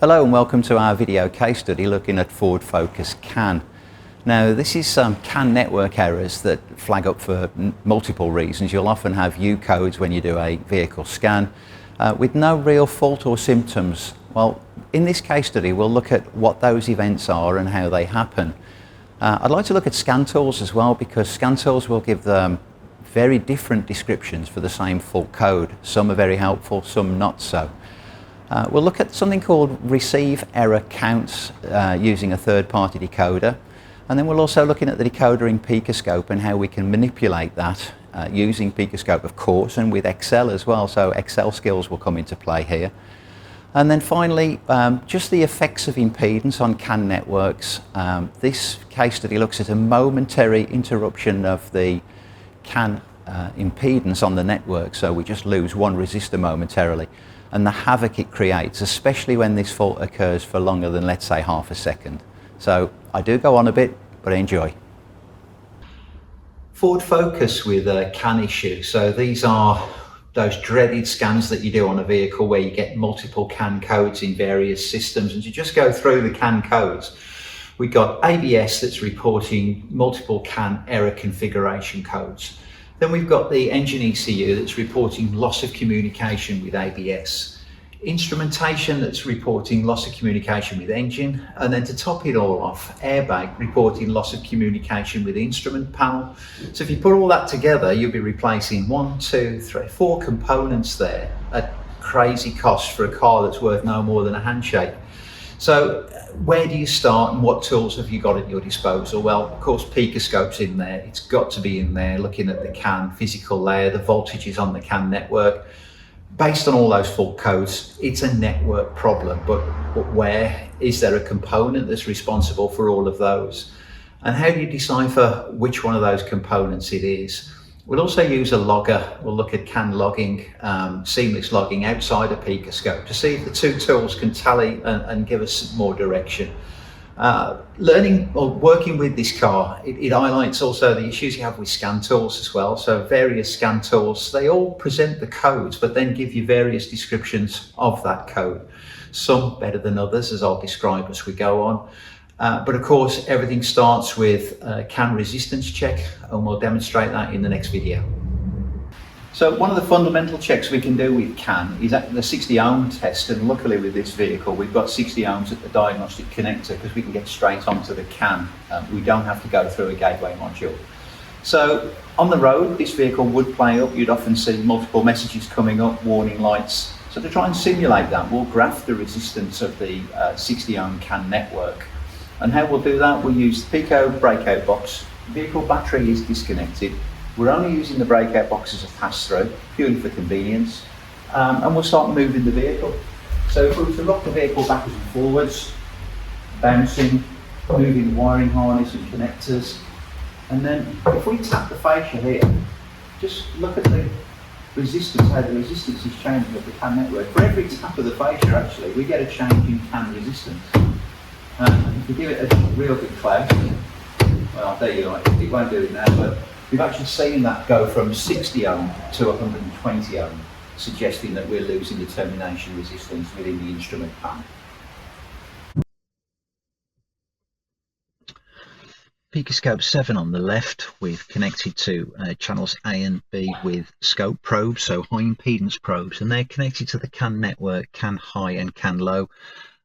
Hello and welcome to our video case study looking at forward focus CAN. Now this is some CAN network errors that flag up for multiple reasons. You'll often have U codes when you do a vehicle scan with no real fault or symptoms. Well, in this case study we'll look at what those events are and how they happen. I'd like to look at scan tools as well, because scan tools will give them very different descriptions for the same fault code. Some are very helpful, some not so. We'll look at something called receive error counts using a third-party decoder, and then we'll also looking at the decoder in PicoScope and how we can manipulate that using PicoScope, of course, and with Excel as well. So Excel skills will come into play here. And then finally, just the effects of impedance on CAN networks. This case study looks at a momentary interruption of the CAN impedance on the network, so we just lose one resistor momentarily, and the havoc it creates, especially when this fault occurs for longer than, let's say, half a second. So I do go on a bit, but enjoy. Forward focus with a CAN issue. So these are those dreaded scans that you do on a vehicle where you get multiple CAN codes in various systems, and to just go through the CAN codes, we've got ABS that's reporting multiple CAN error configuration codes. Then we've got the engine ECU that's reporting loss of communication with ABS. Instrumentation that's reporting loss of communication with engine. And then to top it all off, airbag reporting loss of communication with instrument panel. So if you put all that together, you'll be replacing 1, 2, 3, 4 components there at crazy cost for a car that's worth no more than a handshake. So where do you start and what tools have you got at your disposal? Well, of course, PicoScope's in there. It's got to be in there, looking at the CAN physical layer, the voltages on the CAN network. Based on all those fault codes, it's a network problem, but where is there a component that's responsible for all of those? And how do you decipher which one of those components it is? We'll also use a logger. We'll look at CAN logging, seamless logging outside of PicoScope to see if the two tools can tally and give us more direction. Learning or working with this car, it highlights also the issues you have with scan tools as well. So various scan tools, they all present the codes, but then give you various descriptions of that code. Some better than others, as I'll describe as we go on. But of course, everything starts with a CAN resistance check, and we'll demonstrate that in the next video. So one of the fundamental checks we can do with CAN is at the 60 ohm test, and luckily with this vehicle we've got 60 ohms at the diagnostic connector because we can get straight onto the CAN. We don't have to go through a gateway module. So on the road, this vehicle would play up. You'd often see multiple messages coming up, warning lights. So to try and simulate that, we'll graph the resistance of the 60 ohm CAN network. And how we'll do that, we'll use the Pico breakout box. The vehicle battery is disconnected. We're only using the breakout box as a pass-through, purely for convenience. And we'll start moving the vehicle. So if we were to rock the vehicle backwards and forwards, bouncing, moving the wiring harness and connectors, and then if we tap the fascia here, just look at the resistance, how the resistance is changing of the CAN network. For every tap of the fascia, actually, we get a change in CAN resistance. If we give it a real good play, well, there you go, it won't do it now, but we've actually seen that go from 60 ohm to 120 ohm, suggesting that we're losing the termination resistance within the instrument panel. PicoScope 7 on the left, we've connected to channels A and B with scope probes, so high impedance probes, and they're connected to the CAN network, CAN high and CAN low.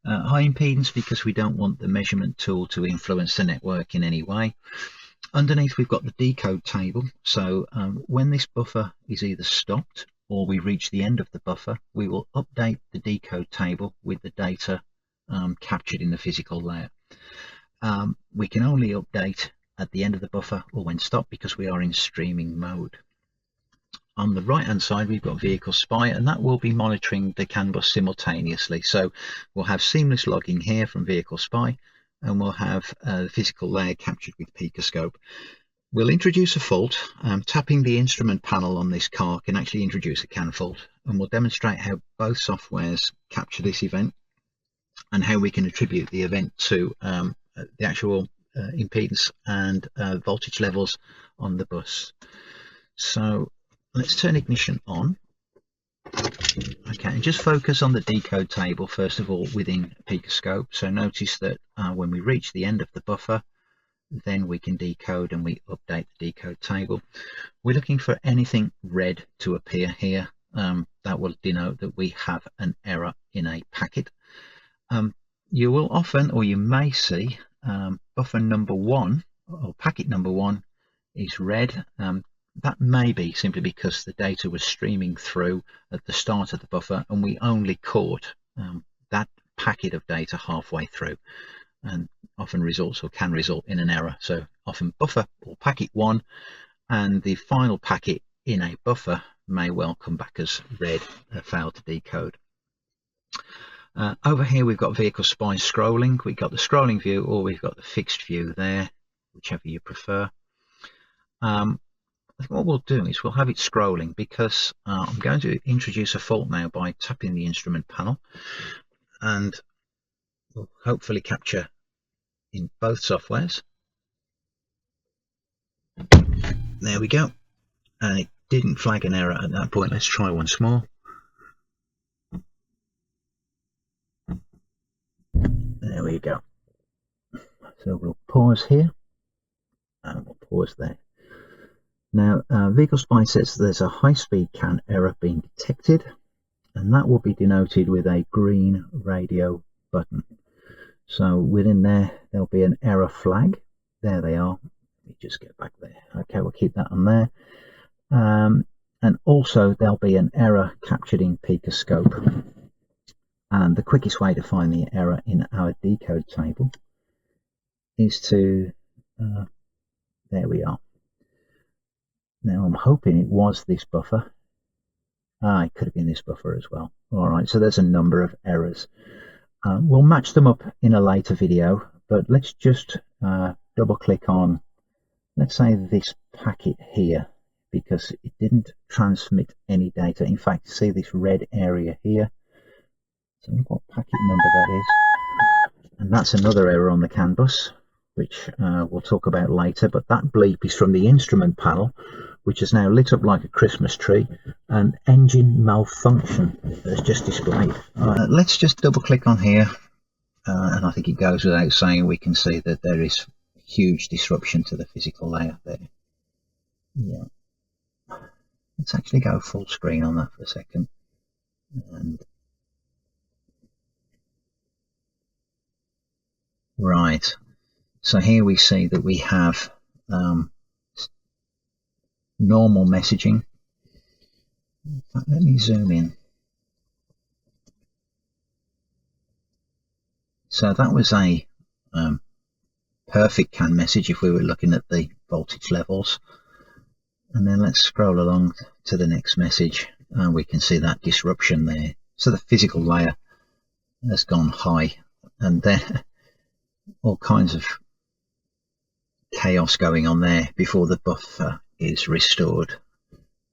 High impedance because we don't want the measurement tool to influence the network in any way. Underneath we've got the decode table, so when this buffer is either stopped or we reach the end of the buffer, we will update the decode table with the data captured in the physical layer. We can only update at the end of the buffer or when stopped because we are in streaming mode. On the right hand side we've got vehicle spy, and that will be monitoring the CAN bus simultaneously. So we'll have seamless logging here from vehicle spy, and we'll have the physical layer captured with PicoScope. We'll introduce a fault. Tapping the instrument panel on this car can actually introduce a CAN fault, and we'll demonstrate how both softwares capture this event and how we can attribute the event to the actual impedance and voltage levels on the bus. So let's turn ignition on. Okay, and just focus on the decode table first of all within PicoScope. So notice that when we reach the end of the buffer, then we can decode and we update the decode table. We're looking for anything red to appear here. That will denote that we have an error in a packet. You will often, or you may see, buffer number 1 or packet number 1 is red. That may be simply because the data was streaming through at the start of the buffer and we only caught that packet of data halfway through, and often results or can result in an error. So often buffer or packet 1 and the final packet in a buffer may well come back as red, failed to decode. Over here we've got vehicle spy scrolling. We've got the scrolling view, or we've got the fixed view there, whichever you prefer. I think what we'll do is we'll have it scrolling because I'm going to introduce a fault now by tapping the instrument panel, and we'll hopefully capture in both softwares. There we go, and it didn't flag an error at that point. Let's try once more. There we go. So we'll pause here and we'll pause there. Now, Vehicle Spy says there's a high-speed CAN error being detected, and that will be denoted with a green radio button. So within there, there'll be an error flag. There they are. Let me just get back there. Okay, we'll keep that on there. And also there'll be an error captured in PicoScope. And the quickest way to find the error in our decode table is to, there we are. Now I'm hoping it was this buffer. It could have been this buffer as well. All right, so there's a number of errors. We'll match them up in a later video, but let's just double click on, let's say, this packet here, because it didn't transmit any data. In fact, see this red area here? So what packet number that is. And that's another error on the CAN bus, which we'll talk about later, but that bleep is from the instrument panel, which is now lit up like a Christmas tree, and engine malfunction is just displayed. Let's just double click on here, and I think it goes without saying, we can see that there is huge disruption to the physical layer there. Yeah. Let's actually go full screen on that for a second. And right, so here we see that we have normal messaging. In fact, let me zoom in. So that was a perfect CAN message if we were looking at the voltage levels. And then let's scroll along to the next message, and we can see that disruption there. So the physical layer has gone high, and then all kinds of chaos going on there before the buffer is restored,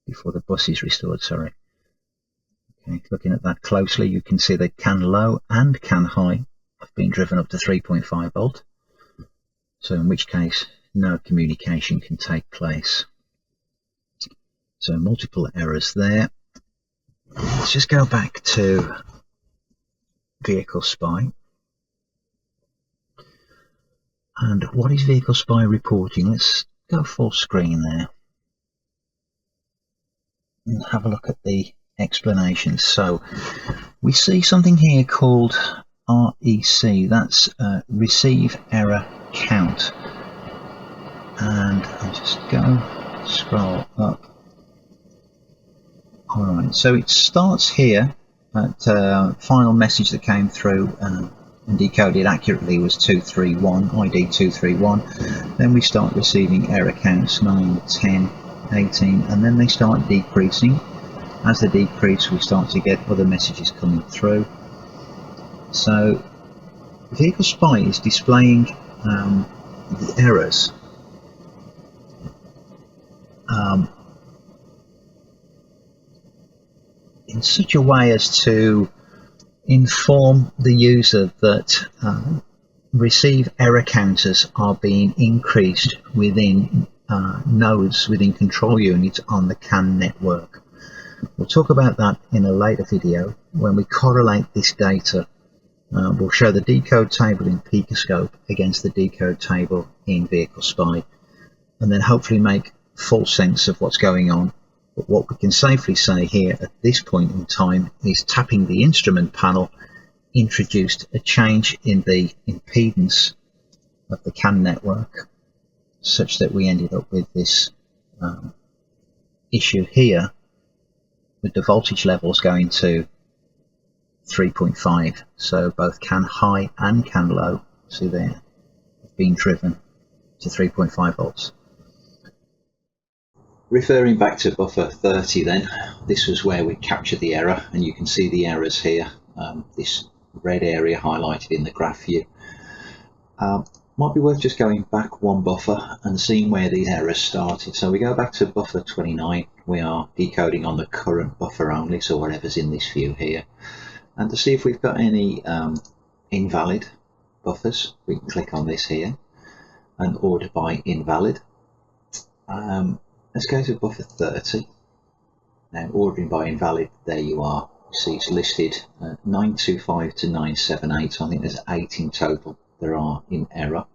before the bus is restored, sorry. Okay, looking at that closely, you can see that CAN low and CAN high have been driven up to 3.5 volt. So in which case, no communication can take place. So multiple errors there. Let's just go back to Vehicle Spy. And what is Vehicle Spy reporting? Let's go full screen there and have a look at the explanations. So we see something here called REC, that's receive error count. And I'll just go scroll up. Alright, so it starts here at final message that came through and decoded accurately was 231, ID 231. Then we start receiving error counts 9, 10, 18, and then they start decreasing. As they decrease, we start to get other messages coming through. So Vehicle Spy is displaying the errors in such a way as to inform the user that receive error counters are being increased within nodes, within control units on the CAN network. We'll talk about that in a later video when we correlate this data. We'll show the decode table in PicoScope against the decode table in Vehicle Spy, and then hopefully make full sense of what's going on. But what we can safely say here at this point in time is tapping the instrument panel introduced a change in the impedance of the CAN network, such that we ended up with this issue here with the voltage levels going to 3.5. So both CAN high and CAN low, see there, have been driven to 3.5 volts. Referring back to buffer 30 then, this was where we captured the error, and you can see the errors here, this red area highlighted in the graph view. Might be worth just going back one buffer and seeing where these errors started. So we go back to buffer 29, we are decoding on the current buffer only, so whatever's in this view here. And to see if we've got any invalid buffers, we can click on this here and order by invalid. Let's go to buffer 30. Now ordering by invalid, there you are. You see it's listed 925 to 978, so I think there's 8 in total there are in error.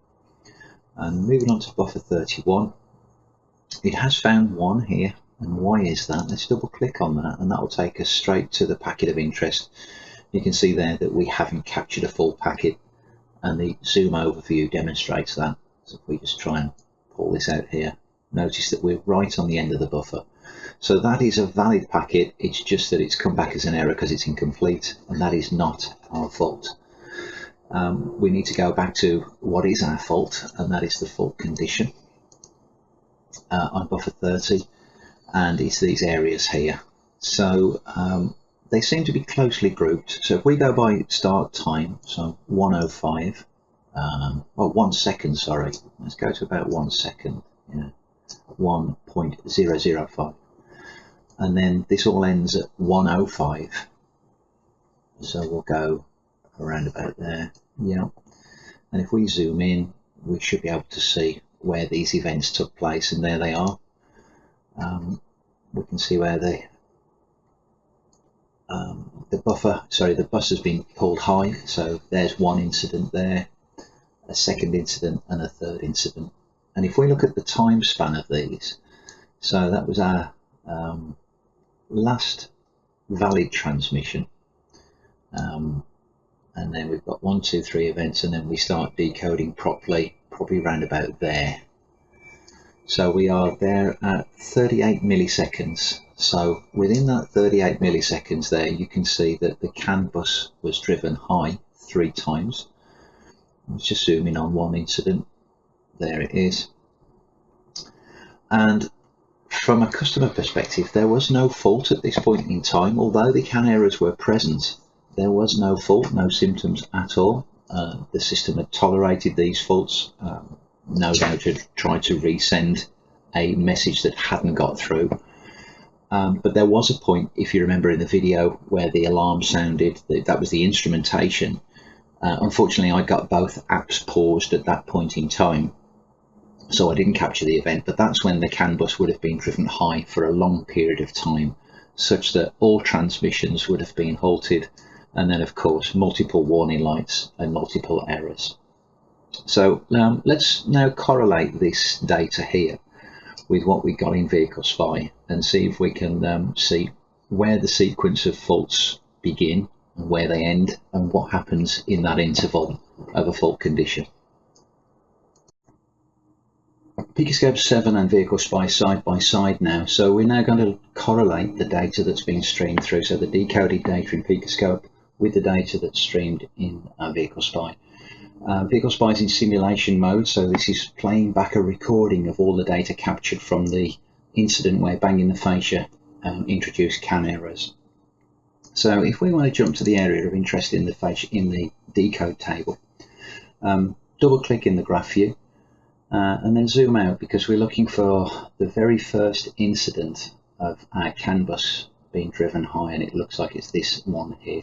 And moving on to buffer 31, it has found one here, and why is that? Let's double click on that, and that will take us straight to the packet of interest. You can see there that we haven't captured a full packet, and the zoom overview demonstrates that. So if we just try and pull this out here, notice that we're right on the end of the buffer. So that is a valid packet, it's just that it's come back as an error because it's incomplete, and that is not our fault. We need to go back to what is our fault, and that is the fault condition on buffer 30, and it's these areas here. So they seem to be closely grouped. So if we go by start time, so 105, well 1 second, sorry, let's go to about 1 second, yeah, 1.005, and then this all ends at 105, so we'll go around about there, yeah. And if we zoom in, we should be able to see where these events took place, and there they are. We can see where the bus has been pulled high, so there's one incident there, a second incident, and a third incident. And if we look at the time span of these, so that was our last valid transmission, and then we've got 1, 2, 3 events, and then we start decoding properly, probably round about there. So we are there at 38 milliseconds. So within that 38 milliseconds there, you can see that the CAN bus was driven high 3 times. Let's just zoom in on one incident. There it is. And from a customer perspective, there was no fault at this point in time. Although the CAN errors were present, there was no fault, no symptoms at all. The system had tolerated these faults. No doubt had tried to resend a message that hadn't got through. But there was a point, if you remember in the video, where the alarm sounded. That was the instrumentation. Unfortunately, I got both apps paused at that point in time, so I didn't capture the event, but that's when the CAN bus would have been driven high for a long period of time, such that all transmissions would have been halted, and then of course multiple warning lights and multiple errors. So let's now correlate this data here with what we got in Vehicle Spy and see if we can see where the sequence of faults begin and where they end, and what happens in that interval of a fault condition. PicoScope 7 and Vehicle Spy side by side now, so we're now going to correlate the data that's been streamed through, so the decoded data in PicoScope with the data that's streamed in Vehicle Spy. Vehicle Spy is in simulation mode, so this is playing back a recording of all the data captured from the incident where banging the fascia introduced CAN errors. So if we want to jump to the area of interest in the fascia in the decode table, double click in the graph view and then zoom out, because we're looking for the very first incident of our CAN bus being driven high, and it looks like it's this one here.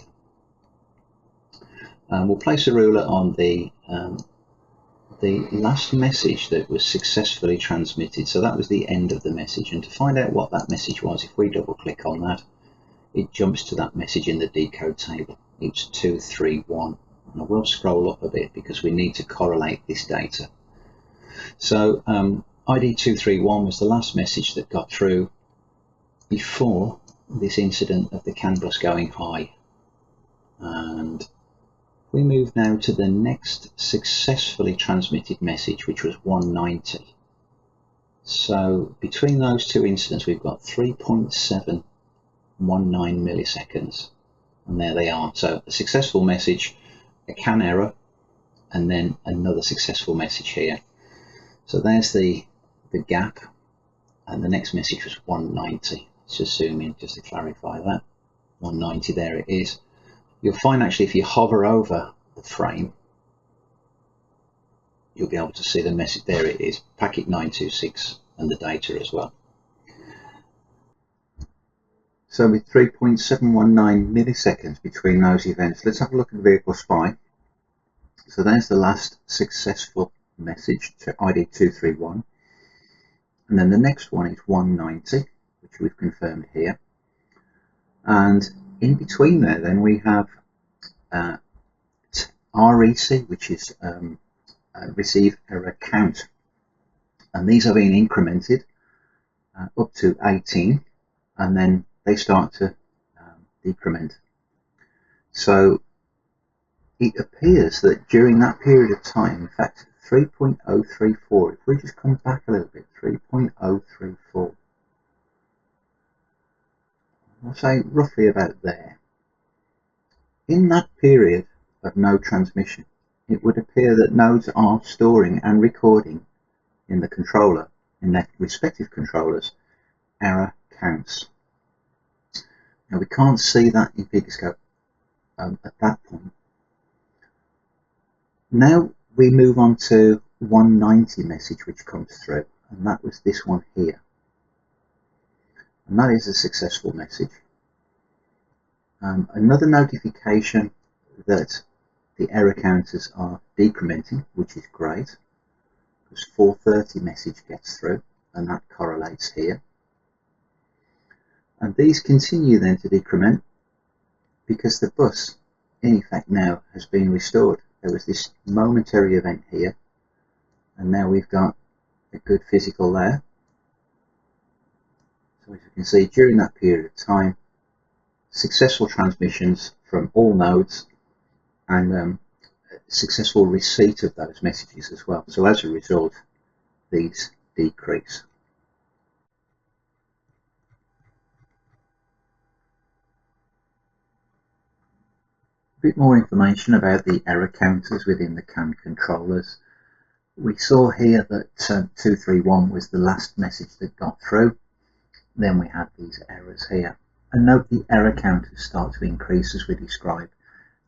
We'll place a ruler on the last message that was successfully transmitted, so that was the end of the message. And to find out what that message was, if we double click on that, it jumps to that message in the decode table. It's 231. And I will scroll up a bit because we need to correlate this data. So ID 231 was the last message that got through before this incident of the CAN bus going high. And we move now to the next successfully transmitted message, which was 190. So between those two incidents, we've got 3.719 milliseconds, and there they are. So a successful message, a CAN error, and then another successful message here. So there's the gap, and the next message was 190. Let's just zoom in just to clarify that. 190, there it is. You'll find actually if you hover over the frame, you'll be able to see the message. There it is, packet 926, and the data as well. So with 3.719 milliseconds between those events, let's have a look at the vehicle spy. So there's the last successful message to ID 231, and then the next one is 190, which we've confirmed here, and in between there then we have REC, which is receive error count, and these are being incremented up to 18, and then they start to decrement. So it appears that during that period of time, in fact 3.034, if we just come back a little bit, 3.034, I'll say roughly about there. In that period of no transmission, it would appear that nodes are storing and recording in the controller, in their respective controllers, error counts. Now we can't see that in PicoScope at that point. Now we move on to 190 message which comes through, and that was this one here. And that is a successful message. Another notification that the error counters are decrementing, which is great, because 430 message gets through, and that correlates here. And these continue then to decrement because the bus, in effect, now has been restored. There was this momentary event here, and now we've got a good physical there. So as you can see, during that period of time, successful transmissions from all nodes, and successful receipt of those messages as well. So as a result, these decrease. A bit more information about the error counters within the CAN controllers. We saw here that 231 was the last message that got through. Then we had these errors here. And note the error counters start to increase as we described.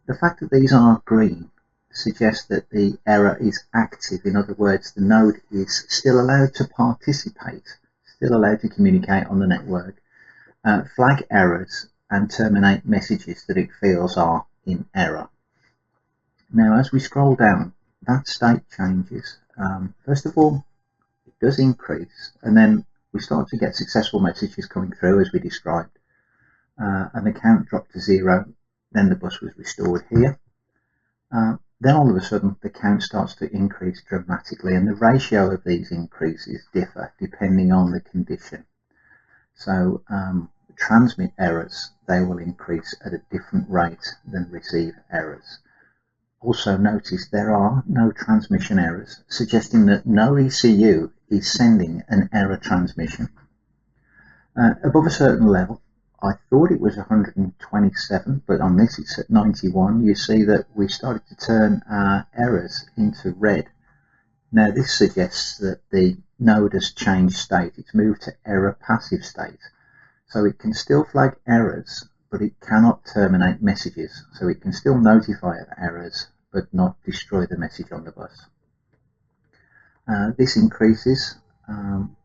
The fact that these are green suggests that the error is active. In other words, the node is still allowed to participate, still allowed to communicate on the network, flag errors, and terminate messages that it feels are in error. Now, as we scroll down, that state changes. First of all, it does increase, and then we start to get successful messages coming through as we described, and the count dropped to 0. Then the bus was restored here. Then all of a sudden the count starts to increase dramatically, and the ratio of these increases differ depending on the condition. So transmit errors, they will increase at a different rate than receive errors. Also notice there are no transmission errors, suggesting that no ECU is sending an error transmission. Above a certain level, I thought it was 127, but on this it's at 91. You see that we started to turn our errors into red. Now this suggests that the node has changed state. It's moved to error passive state. So it can still flag errors, but it cannot terminate messages. So it can still notify of errors, but not destroy the message on the bus. This increases, and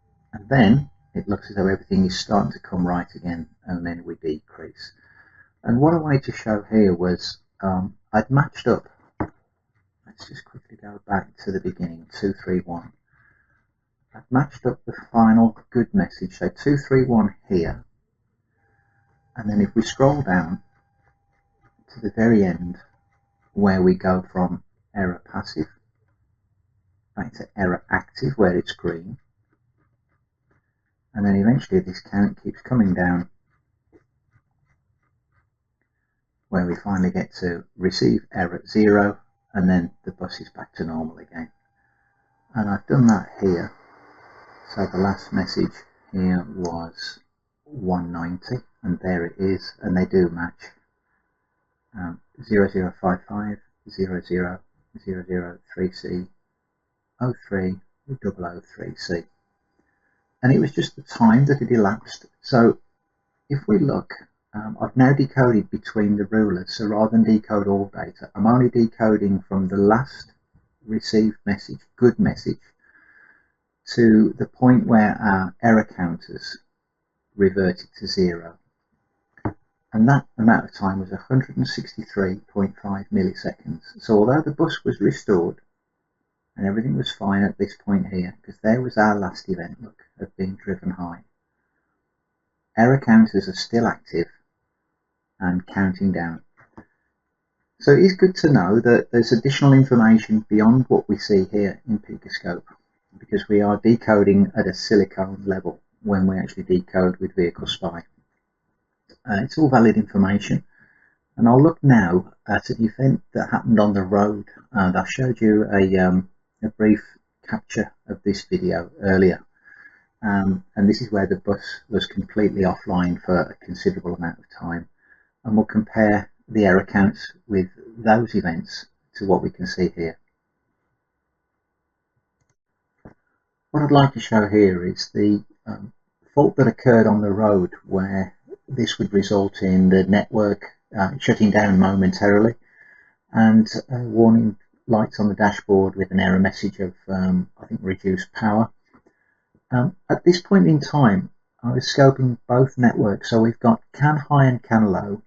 then it looks as though everything is starting to come right again, and then we decrease. And what I wanted to show here was I'd matched up. Let's just quickly go back to the beginning, 231. I've matched up the final good message, so 231 here, And then if we scroll down to the very end, where we go from error passive back to error active, where it's green, and then eventually this count keeps coming down, where we finally get to receive error 0, and then the bus is back to normal again. And I've done that here. So the last message here was 190, and there it is, and they do match. 0055, 00003C, 03, 003C. And it was just the time that it elapsed. So if we look, I've now decoded between the rulers, so rather than decode all data, I'm only decoding from the last received message, good message, to the point where our error counters reverted to 0. And that amount of time was 163.5 milliseconds. So although the bus was restored and everything was fine at this point here, because there was our last event, look, of being driven high, error counters are still active and counting down. So it is good to know that there's additional information beyond what we see here in PicoScope, because we are decoding at a silicon level when we actually decode with Vehicle Spy. It's all valid information, and I'll look now at an event that happened on the road. I showed you a brief capture of this video earlier, and this is where the bus was completely offline for a considerable amount of time, and we'll compare the error counts with those events to what we can see here. What I'd like to show here is the fault that occurred on the road, where this would result in the network shutting down momentarily, and warning lights on the dashboard with an error message of I think reduced power. At this point in time, I was scoping both networks, so we've got CAN high and CAN low,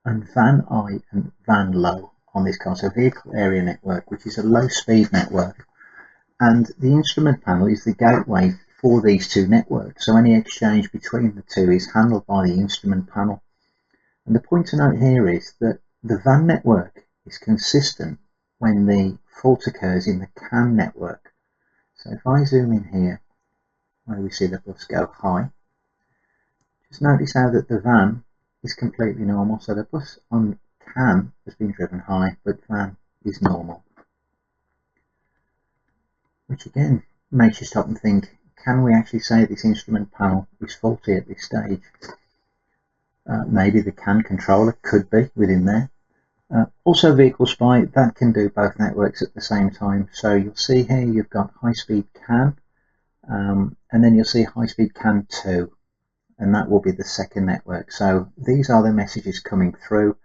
and VAN high and VAN low on this car, so vehicle area network, which is a low speed network, and the instrument panel is the gateway for these two networks, so any exchange between the two is handled by the instrument panel. And the point to note here is that the VAN network is consistent when the fault occurs in the CAN network. So if I zoom in here, where we see the bus go high, just notice how that the VAN is completely normal. So the bus on CAN has been driven high, but VAN is normal. Which again makes you stop and think, can we actually say this instrument panel is faulty at this stage? Maybe the CAN controller could be within there. Also Vehicle Spy, that can do both networks at the same time. So you'll see here you've got high-speed CAN, and then you'll see high-speed CAN 2, and that will be the second network. So these are the messages coming through,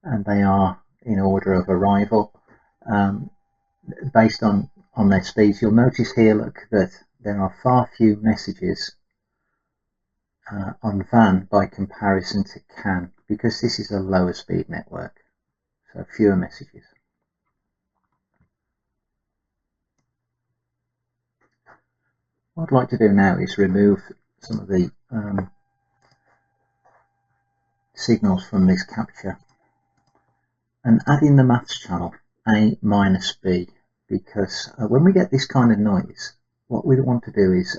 and they are in order of arrival based on their speeds. You'll notice here, look, that there are far few messages on VAN by comparison to CAN, because this is a lower speed network, so fewer messages. What I'd like to do now is remove some of the signals from this capture and add in the maths channel A minus B, because when we get this kind of noise, what we want to do is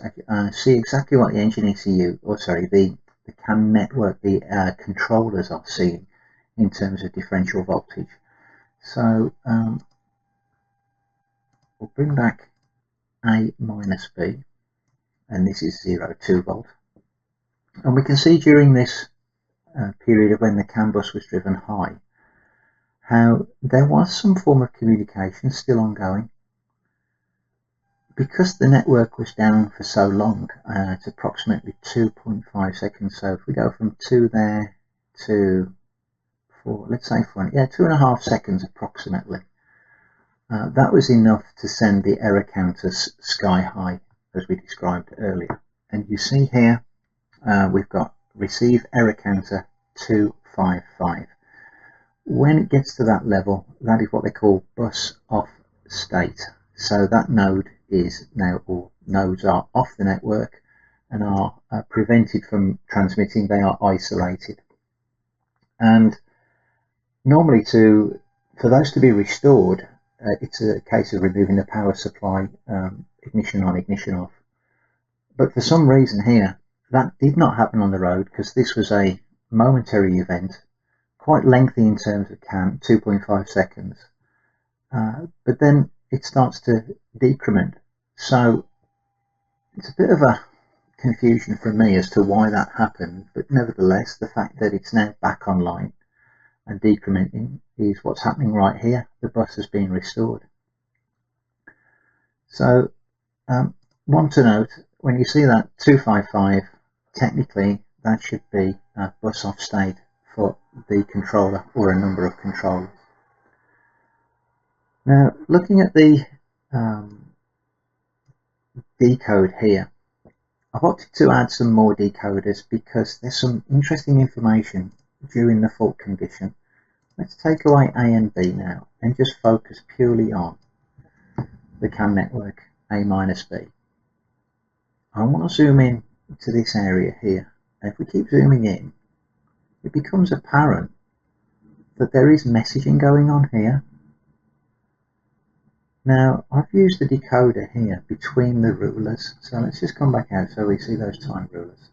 see exactly what the engine ECU, or sorry, the CAN network, the controllers are seeing in terms of differential voltage. So we'll bring back A minus B, and this is 0.2 volt. And we can see during this period of when the CAN bus was driven high, how there was some form of communication still ongoing. Because the network was down for so long, it's approximately 2.5 seconds. So if we go from 2 there to 4, let's say 4, yeah, 2.5 seconds approximately. That was enough to send the error counters sky high, as we described earlier. And you see here, we've got receive error counter 255. When it gets to that level, that is what they call bus off state. So that node is now, or nodes are off the network and are prevented from transmitting. They are isolated. And normally for those to be restored, it's a case of removing the power supply, ignition on, ignition off. But for some reason here, that did not happen on the road, because this was a momentary event, quite lengthy in terms of CAN, 2.5 seconds. But then it starts to decrement. So it's a bit of a confusion for me as to why that happened, but nevertheless, the fact that it's now back online and decrementing is what's happening right here. The bus has been restored. So one to note, when you see that 255, technically that should be a bus off state for the controller or a number of controllers. Now, looking at the decode here, I've opted to add some more decoders because there's some interesting information during the fault condition. Let's take away A and B now and just focus purely on the CAN network A minus B. I want to zoom in to this area here, and if we keep zooming in, it becomes apparent that there is messaging going on here. Now, I've used the decoder here between the rulers, so let's just come back out so we see those time rulers.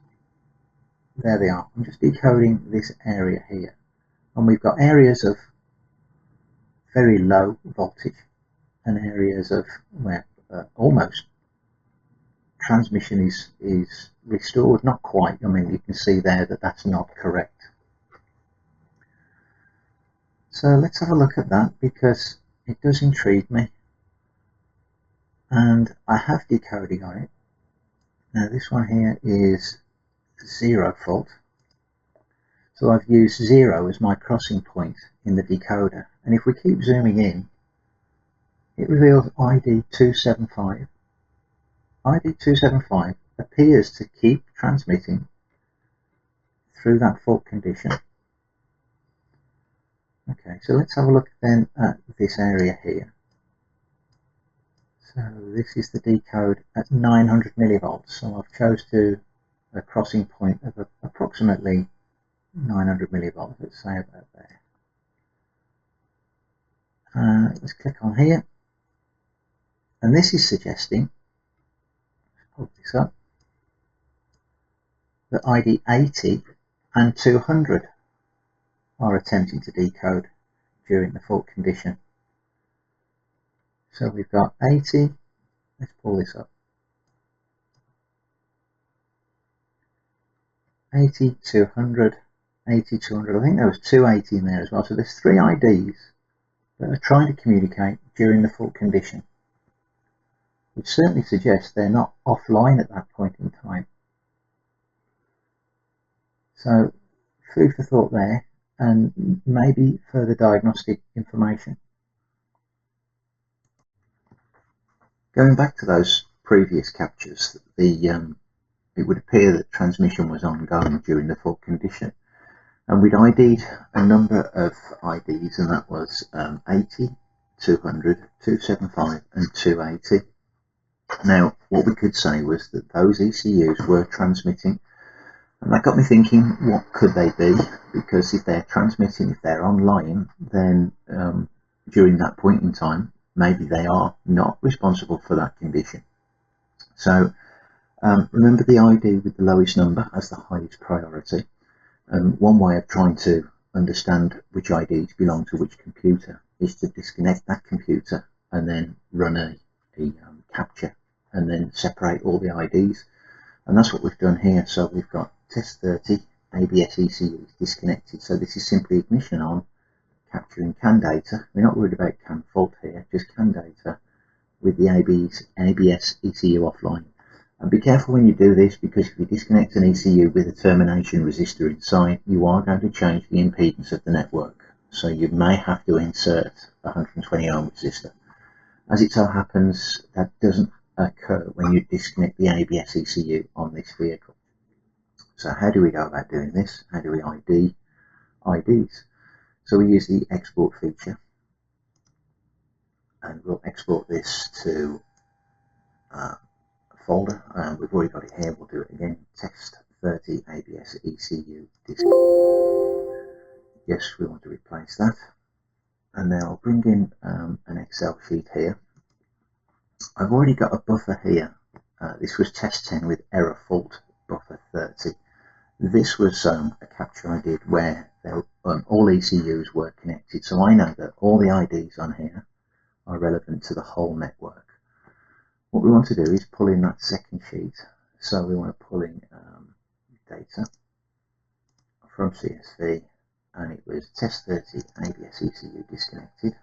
There they are. I'm just decoding this area here, and we've got areas of very low voltage and areas of where almost transmission is restored. Not quite. I mean, you can see there that that's not correct. So let's have a look at that, because it does intrigue me, and I have decoding on it. Now this one here is 0 fault, so I've used 0 as my crossing point in the decoder, and if we keep zooming in, it reveals ID 275. ID 275 appears to keep transmitting through that fault condition. Okay, so let's have a look then at this area here. So this is the decode at 900 millivolts. So I've chose to a crossing point of approximately 900 millivolts, let's say about there. Let's click on here, and this is suggesting, pull this up, that ID 80 and 200 are attempting to decode during the fault condition. So we've got 80, let's pull this up, 80, 200, 80, 200, I think there was 280 in there as well. So there's 3 IDs that are trying to communicate during the fault condition, which certainly suggests they're not offline at that point in time. So food for thought there, and maybe further diagnostic information. Going back to those previous captures, it would appear that transmission was ongoing during the fault condition, and we'd ID'd a number of IDs, and that was 80, 200, 275 and 280. Now, what we could say was that those ECUs were transmitting, and that got me thinking, what could they be? Because if they're transmitting, if they're online, then during that point in time, maybe they are not responsible for that condition. So remember the ID with the lowest number as the highest priority. One way of trying to understand which IDs belong to which computer is to disconnect that computer and then run a capture and then separate all the IDs. And that's what we've done here. So we've got test 30, ABS ECU is disconnected. So this is simply ignition on, capturing CAN data. We're not worried about CAN fault here, just CAN data with the ABS ECU offline. And be careful when you do this, because if you disconnect an ECU with a termination resistor inside, you are going to change the impedance of the network. So you may have to insert a 120 ohm resistor. As it so happens, that doesn't occur when you disconnect the ABS ECU on this vehicle. So how do we go about doing this? How do we ID IDs? So we use the export feature, and we'll export this to a folder. We've already got it here, we'll do it again. Test 30 ABS ECU disk. Yes, we want to replace that. And now I'll bring in an Excel sheet here. I've already got a buffer here. This was test 10 with error fault buffer 30. This was a capture I did where all ECUs were connected. So I know that all the IDs on here are relevant to the whole network. What we want to do is pull in that second sheet. So we want to pull in data from CSV, and it was test 30 ABS ECU disconnected.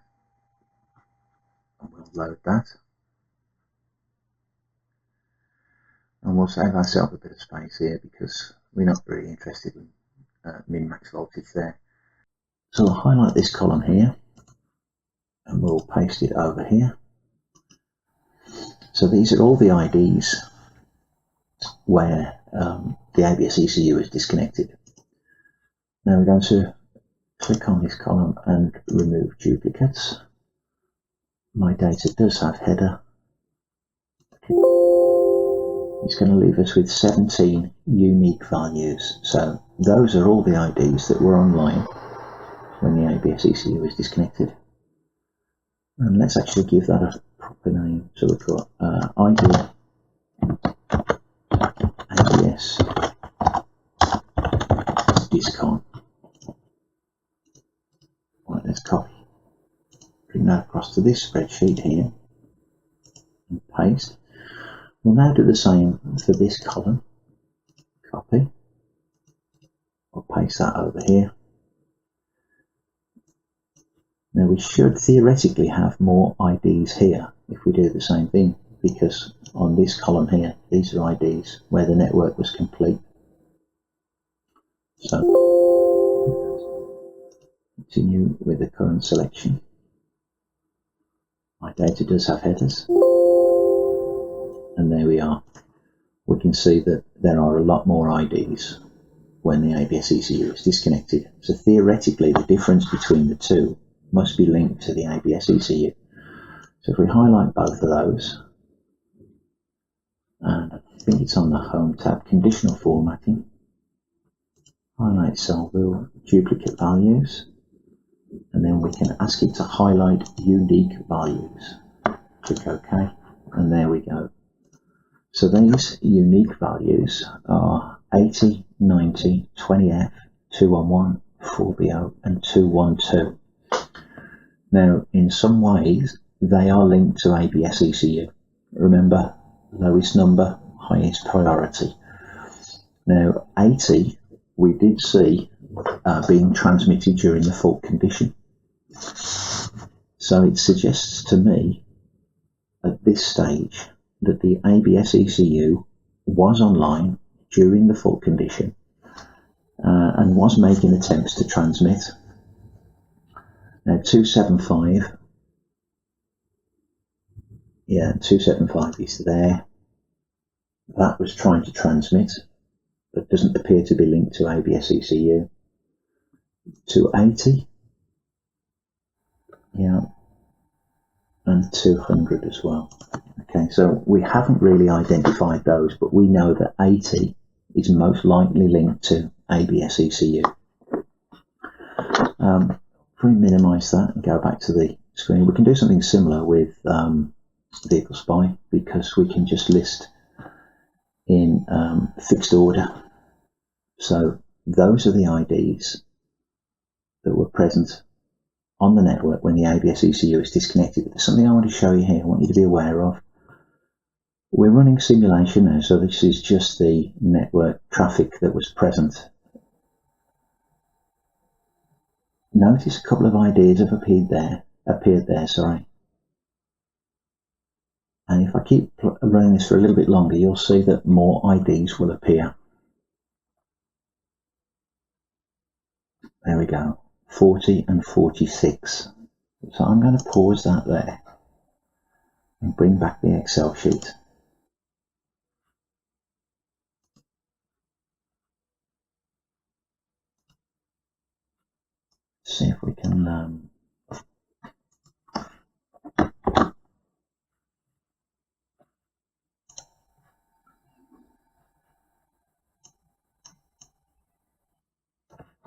And we'll load that. And we'll save ourselves a bit of space here because we're not really interested in min-max voltage there. So we'll highlight this column here and we'll paste it over here. So these are all the IDs where the ABS ECU is disconnected. Now we're going to click on this column and remove duplicates. My data does have header. It's going to leave us with 17 unique values. So those are all the IDs that were online when the ABS ECU is disconnected. And let's actually give that a proper name. So we've got ID ABS discon. Right, let's copy. Bring that across to this spreadsheet here and paste. We'll now do the same for this column. Copy. I'll paste that over here. Now we should theoretically have more IDs here if we do the same thing, because on this column here, these are IDs where the network was complete. So continue with the current selection. My data does have headers. And there we are. We can see that there are a lot more IDs when the ABS ECU is disconnected. So theoretically, the difference between the two must be linked to the ABS ECU. So if we highlight both of those, and I think it's on the Home tab, conditional formatting, highlight cell rule, duplicate values, and then we can ask it to highlight unique values. Click OK, and there we go. So these unique values are 80, 90, 20F, 211, 4BO, and 212. Now, in some ways, they are linked to ABS ECU. Remember, lowest number, highest priority. Now, 80, we did see being transmitted during the fault condition. So it suggests to me, at this stage, that the ABS ECU was online during the fault condition and was making attempts to transmit. Now 275, 275 is there. That was trying to transmit, but doesn't appear to be linked to ABS ECU. 280, and 200 as well. Okay, so we haven't really identified those, but we know that 80 is most likely linked to ABS ECU. If we minimize that and go back to the screen, we can do something similar with Vehicle Spy, because we can just list in fixed order. So those are the IDs that were present on the network when the ABS ECU is disconnected. But there's something I want to show you here, I want you to be aware of. We're running simulation now, so this is just the network traffic that was present. Notice a couple of IDs have appeared there, And if I keep running this for a little bit longer, you'll see that more IDs will appear. There we go, 40 and 46. So I'm going to pause that there and bring back the Excel sheet. See if we can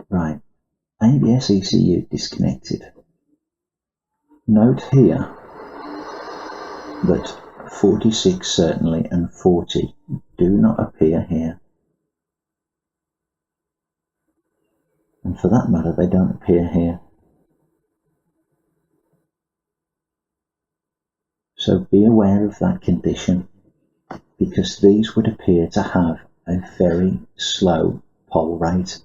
right, ABS ECU disconnected. Note here that 46 certainly and 40 do not appear here. And for that matter, they don't appear here. So be aware of that condition, because these would appear to have a very slow pole rate.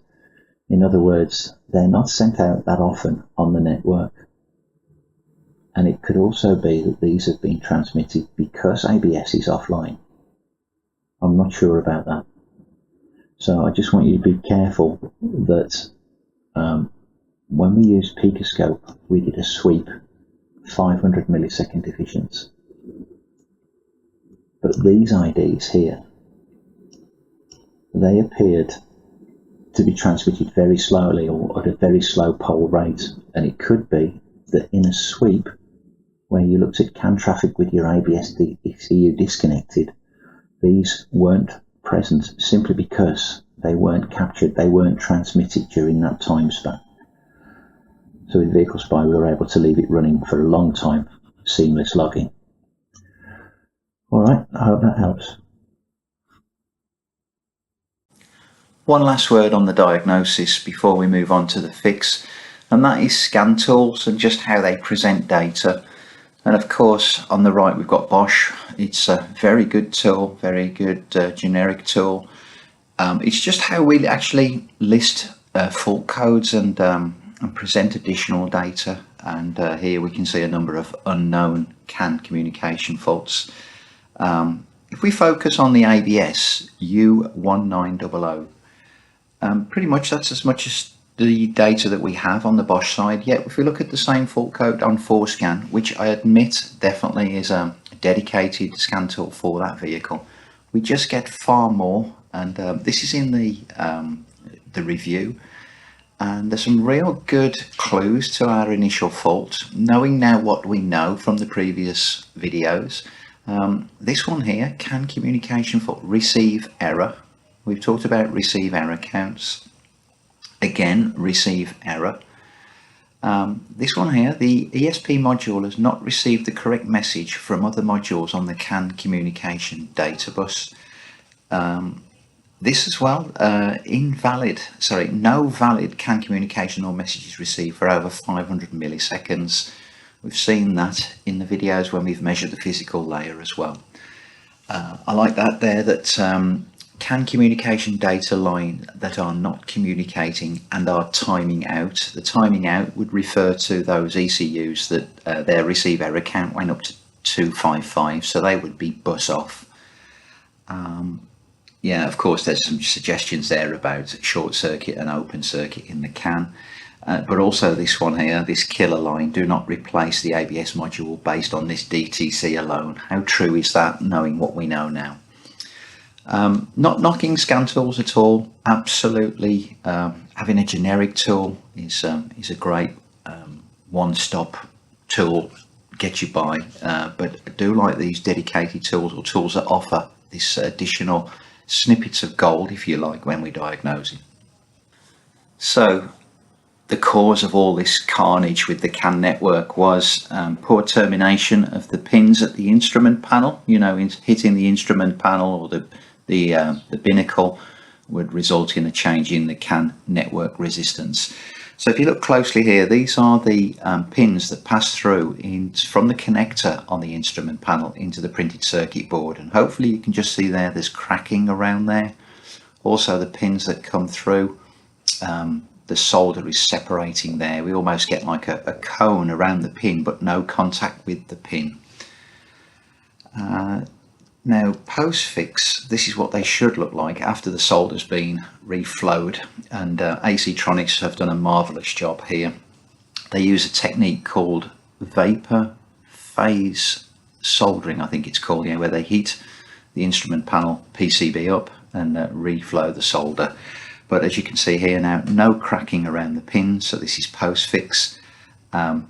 In other words, they're not sent out that often on the network. And it could also be that these have been transmitted because ABS is offline. I'm not sure about that. So I just want you to be careful that when we used PicoScope, we did a sweep 500 millisecond divisions. But these IDs here, they appeared to be transmitted very slowly or at a very slow pole rate. And it could be that in a sweep where you looked at CAN traffic with your ABS ECU disconnected, these weren't present simply because they weren't captured, they weren't transmitted during that time span. So with Vehicle Spy, we were able to leave it running for a long time, seamless logging. Alright, I hope that helps. One last word on the diagnosis before we move on to the fix, and that is scan tools and just how they present data. And of course, on the right, we've got Bosch. It's a very good tool, very good generic tool. It's just how we actually list fault codes and present additional data. And here we can see a number of unknown CAN communication faults. If we focus on the ABS U1900, pretty much that's as much as the data that we have on the Bosch side. Yet if we look at the same fault code on 4Scan, which I admit definitely is a dedicated scan tool for that vehicle, we just get far more. And this is in the review, and there's some real good clues to our initial fault, knowing now what we know from the previous videos. This one here, CAN communication fault, receive error. We've talked about receive error counts. Again, receive error. This one here, the ESP module has not received the correct message from other modules on the CAN communication data bus. This as well, no valid CAN communication or messages received for over 500 milliseconds. We've seen that in the videos when we've measured the physical layer as well. I like that there, that CAN communication data line that are not communicating and are timing out. The timing out would refer to those ECUs that their receive error count went up to 255, so they would be bus off. Yeah, of course, there's some suggestions there about short circuit and open circuit in the CAN. But also this one here, this killer line, do not replace the ABS module based on this DTC alone. How true is that, knowing what we know now? Not knocking scan tools at all. Absolutely, having a generic tool is a great one-stop tool, get you by. But I do like these dedicated tools, or tools that offer this additional snippets of gold, if you like, when we're diagnosing. So the cause of all this carnage with the CAN network was poor termination of the pins at the instrument panel. You know, hitting the instrument panel or the binnacle would result in a change in the CAN network resistance. So if you look closely here, these are the pins that pass through from the connector on the instrument panel into the printed circuit board, and hopefully you can just see there's cracking around there. Also the pins that come through, the solder is separating there. We almost get like a cone around the pin but no contact with the pin. Now post-fix, this is what they should look like after the solder's been reflowed, and AC Tronics have done a marvellous job here. They use a technique called vapor phase soldering, I think it's called, yeah, where they heat the instrument panel PCB up and reflow the solder. But as you can see here now, no cracking around the pin, so this is post-fix.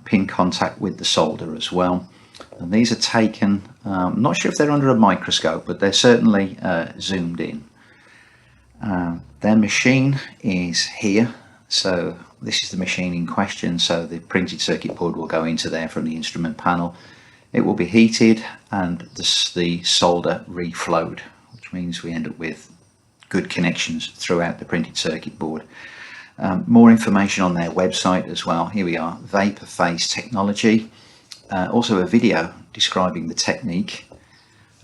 Pin contact with the solder as well. And these are taken, I'm not sure if they're under a microscope, but they're certainly zoomed in. Their machine is here, so this is the machine in question, so the printed circuit board will go into there from the instrument panel. It will be heated and the solder reflowed, which means we end up with good connections throughout the printed circuit board. More information on their website as well. Here we are, vapor phase technology. Also a video describing the technique,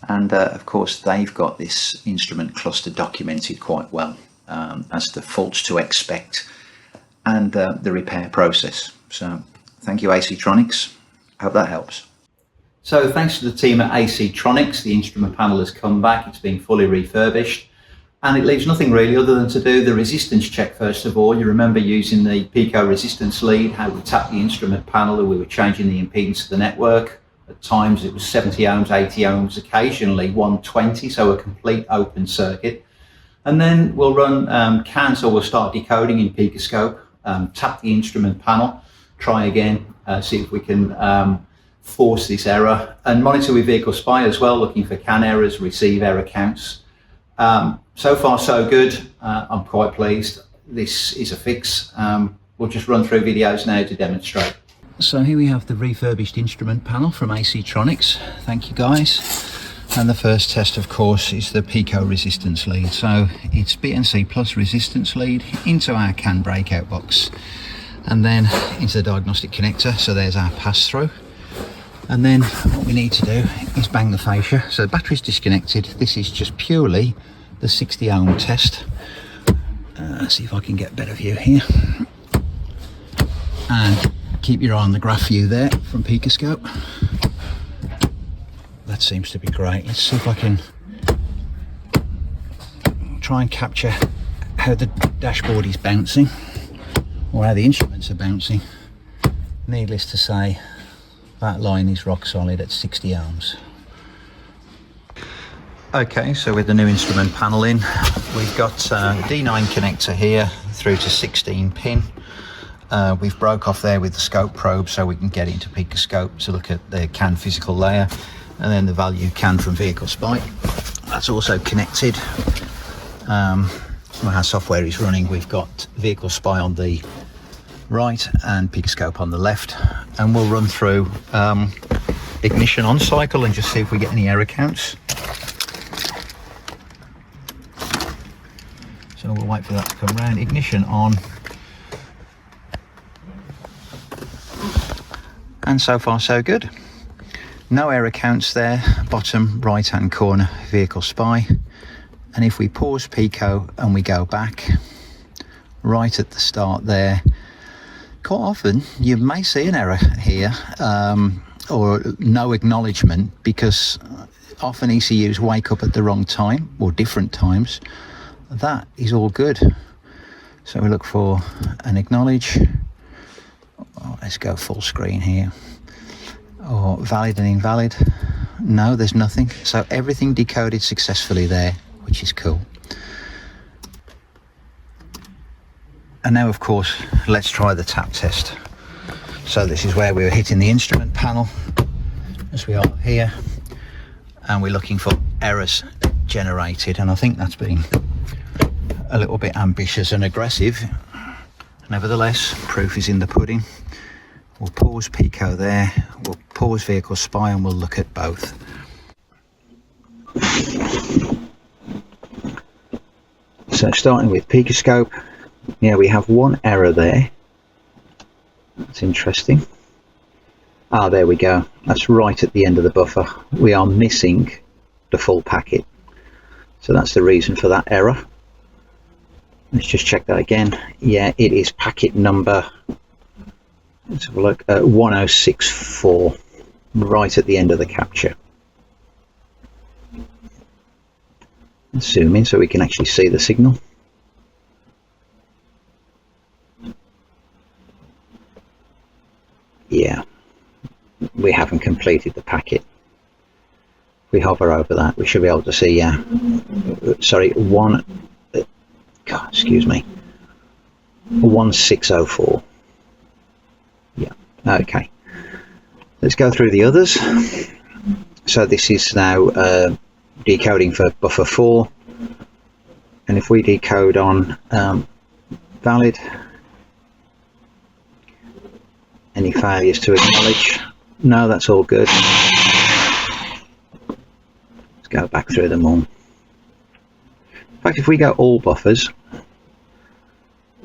and of course they've got this instrument cluster documented quite well as the faults to expect and the repair process. So thank you, AC-Tronics. Hope that helps. So thanks to the team at AC-Tronics, the instrument panel has come back. It's been fully refurbished, and it leaves nothing really other than to do the resistance check first of all. You remember using the Pico resistance lead, how we tapped the instrument panel and we were changing the impedance of the network. At times it was 70 ohms, 80 ohms, occasionally 120, so a complete open circuit. And then we'll run CAN, so we'll start decoding in PicoScope, tap the instrument panel, try again, see if we can force this error, and monitor with Vehicle Spy as well, looking for CAN errors, receive error counts. So far so good. I'm quite pleased. This is a fix. We'll just run through videos now to demonstrate. So here we have the refurbished instrument panel from AC-Tronics. Thank you guys. And the first test of course is the Pico resistance lead. So it's BNC plus resistance lead into our CAN breakout box and then into the diagnostic connector. So there's our pass through. And then what we need to do is bang the fascia. So the battery's disconnected. This is just purely the 60 ohm test. Let's see if I can get a better view here. And keep your eye on the graph view there from PicoScope. That seems to be great. Let's see if I can try and capture how the dashboard is bouncing, or how the instruments are bouncing. Needless to say, that line is rock solid at 60 ohms. Okay, so with the new instrument panel in, we've got D9 connector here through to 16 pin. We've broke off there with the scope probe so we can get into PicoScope to look at the CAN physical layer, and then the value CAN from Vehicle Spy. That's also connected. Our software is running. We've got Vehicle Spy on the right and PicoScope on the left, and we'll run through ignition on cycle and just see if we get any error counts. So we'll wait for that to come round. Ignition on, and so far so good. No error counts there. Bottom right hand corner, Vehicle Spy. And if we pause Pico and we go back right at the start there, quite often you may see an error here, or no acknowledgement, because often ECUs wake up at the wrong time or different times. That is all good. So we look for an acknowledge. Oh, let's go full screen here. Or valid and invalid. No, there's nothing. So everything decoded successfully there, which is cool. And now of course let's try the tap test. So this is where we were hitting the instrument panel, as we are here, and we're looking for errors generated, and I think that's been a little bit ambitious and aggressive. Nevertheless, proof is in the pudding. We'll pause Pico there, we'll pause Vehicle Spy, and we'll look at both. So starting with PicoScope, yeah, we have one error there. That's interesting. Ah, there we go. That's right at the end of the buffer. We are missing the full packet. So that's the reason for that error. Let's just check that again. Yeah, it is packet number, let's have a look, 1064, right at the end of the capture. Let's zoom in so we can actually see the signal. Yeah, we haven't completed the packet. If we hover over that, we should be able to see, yeah, sorry, excuse me, 1604. Yeah, okay. Let's go through the others. So this is now decoding for buffer 4, and if we decode on valid, Any failures to acknowledge? No, that's all good. Let's go back through them all. In fact, if we go all buffers,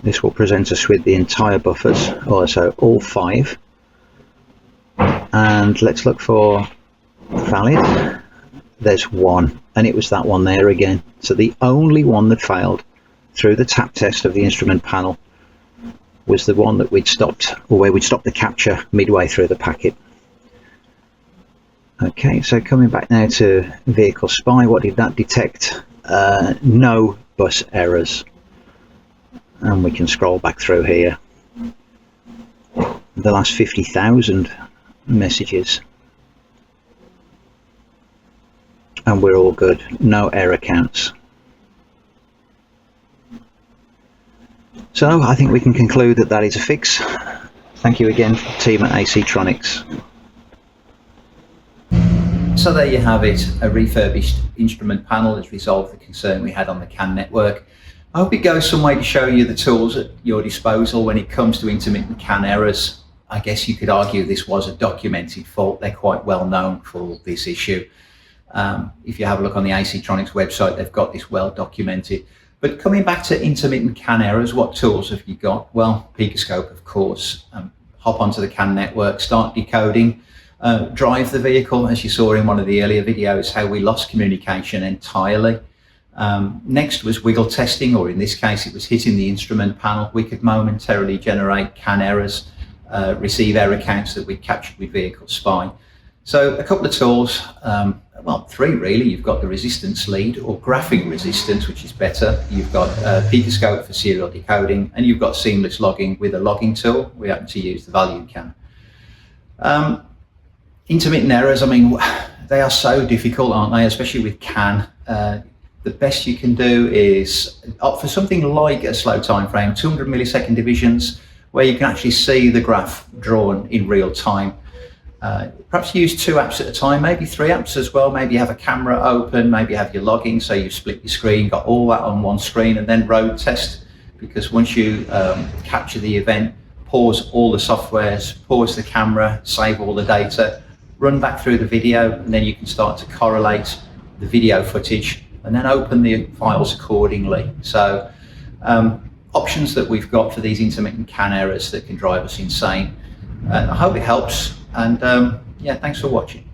this will present us with the entire buffers, or so all 5. And let's look for valid. There's 1, and it was that one there again. So the only one that failed through the tap test of the instrument panel was the one that we'd stopped, or where we'd stopped the capture midway through the packet. Okay, so coming back now to vehicle spy, what did that detect? No bus errors. And we can scroll back through here. The last 50,000 messages. And we're all good. No error counts. So I think we can conclude that that is a fix. Thank you again, team at AC Tronics. So there you have it, a refurbished instrument panel has resolved the concern we had on the CAN network. I hope it goes some way to show you the tools at your disposal when it comes to intermittent CAN errors. I guess you could argue this was a documented fault. They're quite well known for this issue. If you have a look on the AC Tronics website, they've got this well documented. But coming back to intermittent CAN errors, what tools have you got? Well, PicoScope, of course. Hop onto the CAN network, start decoding, drive the vehicle, as you saw in one of the earlier videos, how we lost communication entirely. Next was wiggle testing, or in this case, it was hitting the instrument panel. We could momentarily generate CAN errors, receive error counts that we captured with vehicle spy. So a couple of tools, well, 3 really. You've got the resistance lead, or graphing resistance, which is better. You've got PicoScope for serial decoding, and you've got seamless logging with a logging tool. We happen to use the value CAN. Intermittent errors, I mean, they are so difficult, aren't they? Especially with CAN. The best you can do is opt for something like a slow time frame, 200 millisecond divisions, where you can actually see the graph drawn in real time. Perhaps use 2 apps at a time, maybe 3 apps as well. Maybe have a camera open, maybe have your logging, so you split your screen, got all that on one screen, and then road test, because once you capture the event, pause all the softwares, pause the camera, save all the data, run back through the video, and then you can start to correlate the video footage and then open the files accordingly. So options that we've got for these intermittent CAN errors that can drive us insane. I hope it helps, and yeah, thanks for watching.